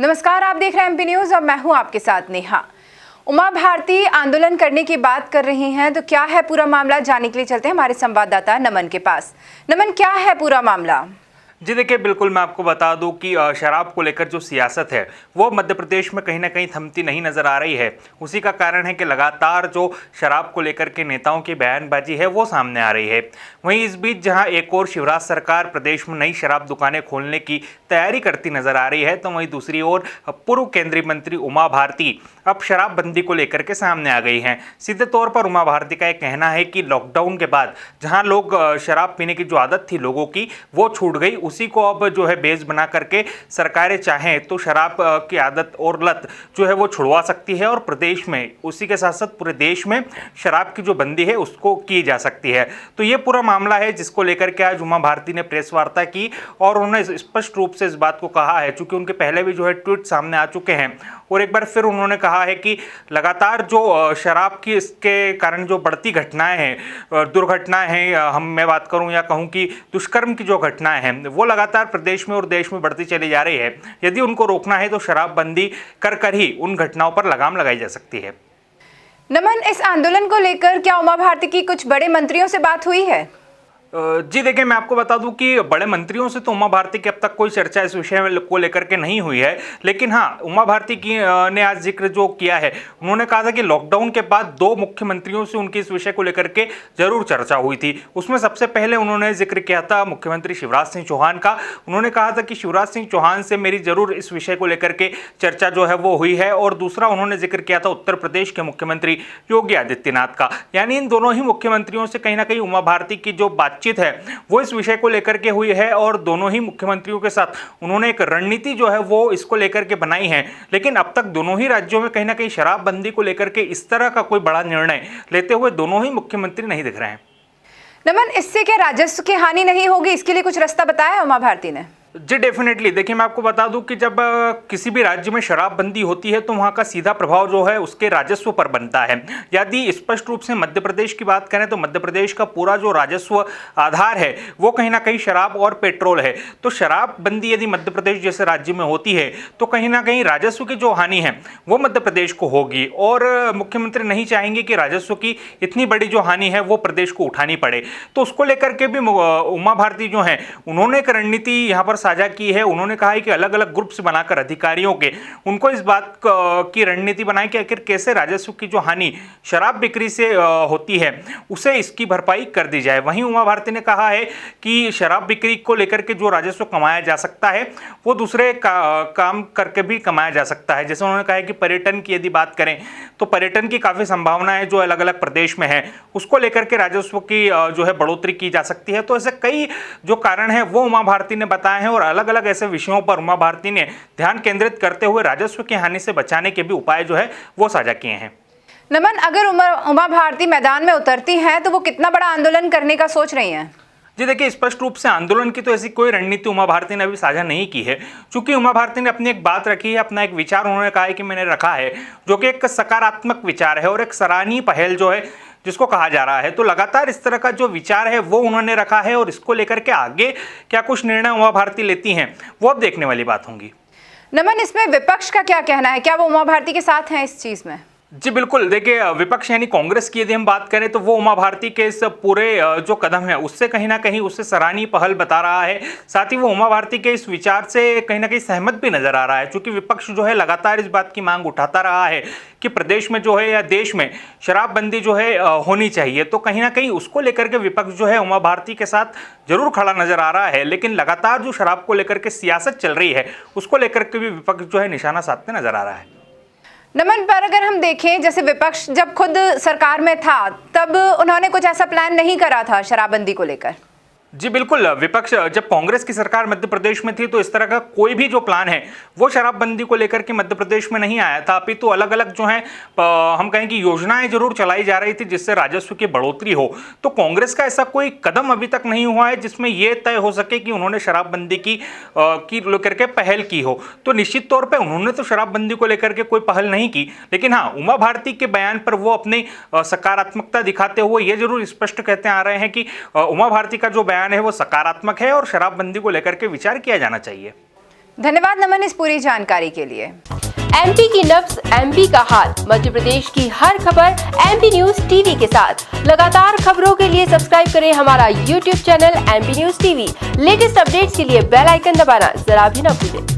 नमस्कार, आप देख रहे हैं एमपी न्यूज और मैं हूं आपके साथ नेहा। उमा भारती आंदोलन करने की बात कर रही हैं, तो क्या है पूरा मामला जानने के लिए चलते हैं हमारे संवाददाता नमन के पास। नमन, क्या है पूरा मामला? जी देखिए, बिल्कुल मैं आपको बता दूं कि शराब को लेकर जो सियासत है वो मध्य प्रदेश में कहीं ना कहीं थमती नहीं नजर आ रही है। उसी का कारण है कि लगातार जो शराब को लेकर के नेताओं की बयानबाजी है वो सामने आ रही है। वहीं इस बीच जहां एक और शिवराज सरकार प्रदेश में नई शराब दुकानें खोलने की तैयारी करती नजर आ रही है, तो वहीं दूसरी ओर पूर्व केंद्रीय मंत्री उमा भारती अब शराबबंदी को लेकर के सामने आ गई हैं। सीधे तौर पर उमा भारती का एक कहना है कि लॉकडाउन के बाद जहां लोग शराब पीने की जो आदत थी लोगों की वो छूट गई, उसी को अब जो है बेस बना करके सरकारें चाहें तो शराब की आदत और लत जो है वो छुड़वा सकती है और प्रदेश में उसी के साथ साथ पूरे देश में शराब की जो बंदी है उसको की जा सकती है। तो ये पूरा मामला है जिसको लेकर के आज उमा भारती ने प्रेस वार्ता की और उन्होंने स्पष्ट रूप से इस बात को कहा है, चूंकि उनके पहले भी जो है ट्वीट सामने आ चुके हैं और एक बार फिर उन्होंने कहा है कि लगातार जो शराब की इसके कारण जो बढ़ती घटनाएं हैं, दुर्घटनाएं हैं, मैं बात करूं या कहूं कि दुष्कर्म की जो घटनाएं हैं वो लगातार प्रदेश में और देश में बढ़ती चली जा रही है। यदि उनको रोकना है तो शराबबंदी कर ही उन घटनाओं पर लगाम लगाई जा सकती है। नमन, इस आंदोलन को लेकर क्या उमा भारती की कुछ बड़े मंत्रियों से बात हुई है? जी देखिए, मैं आपको बता दूं कि बड़े मंत्रियों से तो उमा भारती की अब तक कोई चर्चा इस विषय को लेकर के नहीं हुई है, लेकिन हाँ, उमा भारती की ने आज जिक्र जो किया है, उन्होंने कहा था कि लॉकडाउन के बाद दो मुख्यमंत्रियों से उनकी इस विषय को लेकर के जरूर चर्चा हुई थी। उसमें सबसे पहले उन्होंने जिक्र किया था मुख्यमंत्री शिवराज सिंह चौहान का। उन्होंने कहा था कि शिवराज सिंह चौहान से मेरी जरूर इस विषय को लेकर के चर्चा जो है वो हुई है। और दूसरा उन्होंने जिक्र किया था उत्तर प्रदेश के मुख्यमंत्री योगी आदित्यनाथ का। यानी इन दोनों ही मुख्यमंत्रियों से कहीं ना कहीं उमा भारती की जो बातचीत है वो इस विषय को लेकर के हुई है और दोनों ही मुख्यमंत्रियों के साथ उन्होंने एक रणनीति जो है वो इसको लेकर के बनाई है। लेकिन अब तक दोनों ही राज्यों में कहीं ना कहीं शराबबंदी को लेकर के इस तरह का कोई बड़ा निर्णय लेते हुए दोनों ही मुख्यमंत्री नहीं दिख रहे हैं। नमन, इससे क्या राजस्व की हानि नहीं होगी? इसके लिए कुछ रास्ता बताया है उमा भारती ने? जी डेफिनेटली, देखिए मैं आपको बता दूं कि जब किसी भी राज्य में शराबबंदी होती है तो वहां का सीधा प्रभाव जो है उसके राजस्व पर बनता है। यदि स्पष्ट रूप से मध्य प्रदेश की बात करें तो मध्य प्रदेश का पूरा जो राजस्व आधार है वो कहीं ना कहीं शराब और पेट्रोल है। तो शराबबंदी यदि मध्य प्रदेश जैसे राज्य में होती है तो कहीं ना कहीं राजस्व की जो हानि है वो मध्य प्रदेश को होगी और मुख्यमंत्री नहीं चाहेंगे कि राजस्व की इतनी बड़ी जो हानि है वो प्रदेश को उठानी पड़े। तो उसको लेकर के भी उमा भारती जो है उन्होंने एक रणनीति यहाँ पर साझा की है। उन्होंने कहा है कि अलग अलग ग्रुप्स बनाकर अधिकारियों के उनको इस बात की रणनीति बनाई कि आखिर कैसे राजस्व की जो हानि शराब बिक्री से होती है उसे इसकी भरपाई कर दी जाए। वहीं उमा भारती ने कहा है कि शराब बिक्री को लेकर के जो राजस्व कमाया जा सकता है वो दूसरे काम करके भी कमाया जा सकता है। जैसे उन्होंने कहा है कि पर्यटन की यदि बात करें तो पर्यटन की काफी संभावनाएं जो अलग अलग प्रदेश में है उसको लेकर के राजस्व की जो है बढ़ोतरी की जा सकती है। तो ऐसे कई जो कारण है वो उमा भारती ने बताए हैं और अलग अलग ऐसे विषयों पर उमा भारती ने ध्यान केंद्रित करते हुए राजस्व की हानि से बचाने के भी उपाय जो है वो साझा किए हैं। नमन, अगर उमा भारती मैदान में उतरती हैं तो वो कितना बड़ा आंदोलन करने का सोच रही हैं? जी देखिए, स्पष्ट रूप से आंदोलन की तो ऐसी कोई रणनीति उमा भारती ने अभी साझा नहीं की है। चूंकि उमा भारती ने अपनी एक बात रखी है, अपना एक विचार उन्होंने कहा है कि मैंने रखा है जो कि एक सकारात्मक विचार है और एक सराहनीय पहल जो है जिसको कहा जा रहा है। तो लगातार इस तरह का जो विचार है वो उन्होंने रखा है और इसको लेकर के आगे क्या कुछ निर्णय उमा भारती लेती हैं वो अब देखने वाली बात होंगी। नमन, इसमें विपक्ष का क्या कहना है? क्या वो उमा भारती के साथ हैं इस चीज में? जी बिल्कुल, देखिए विपक्ष यानी कांग्रेस की यदि हम बात करें तो वो उमा भारती के इस पूरे जो कदम है उससे कहीं ना कहीं उससे सराहनीय पहल बता रहा है। साथ ही वो उमा भारती के इस विचार से कहीं ना कहीं सहमत भी नजर आ रहा है, क्योंकि विपक्ष जो है लगातार इस बात की मांग उठाता रहा है कि प्रदेश में जो है या देश में शराबबंदी जो है होनी चाहिए। तो कहीं ना कहीं उसको लेकर के विपक्ष जो है उमा भारती के साथ जरूर खड़ा नजर आ रहा है, लेकिन लगातार जो शराब को लेकर के सियासत चल रही है उसको लेकर के भी विपक्ष जो है निशाना साधते नजर आ रहा है। नमन, पर अगर हम देखें जैसे विपक्ष जब खुद सरकार में था तब उन्होंने कुछ ऐसा प्लान नहीं करा था शराबबंदी को लेकर। जी बिल्कुल, विपक्ष जब कांग्रेस की सरकार मध्य प्रदेश में थी तो इस तरह का कोई भी जो प्लान है वो शराबबंदी को लेकर के मध्य प्रदेश में नहीं आया था। अभी तो अलग अलग जो है हम कहें कि योजनाएं जरूर चलाई जा रही थी जिससे राजस्व की बढ़ोतरी हो। तो कांग्रेस का ऐसा कोई कदम अभी तक नहीं हुआ है जिसमें यह तय हो सके कि उन्होंने शराबबंदी की लेकर के पहल की हो। तो निश्चित तौर पर उन्होंने तो शराबबंदी को लेकर के कोई पहल नहीं की, लेकिन हाँ, उमा भारती के बयान पर वो अपनी सकारात्मकता दिखाते हुए ये जरूर स्पष्ट कहते आ रहे हैं कि उमा भारती का जो बयान है वो सकारात्मक है और शराबबंदी को लेकर के विचार किया जाना चाहिए। धन्यवाद नमन इस पूरी जानकारी के लिए। एमपी की नब्ज, एमपी का हाल, मध्य प्रदेश की हर खबर एमपी न्यूज टीवी के साथ। लगातार खबरों के लिए सब्सक्राइब करें हमारा YouTube channel MP news TV. Latest updates के लिए बेल आइकन दबाना जरा भी न भूलें।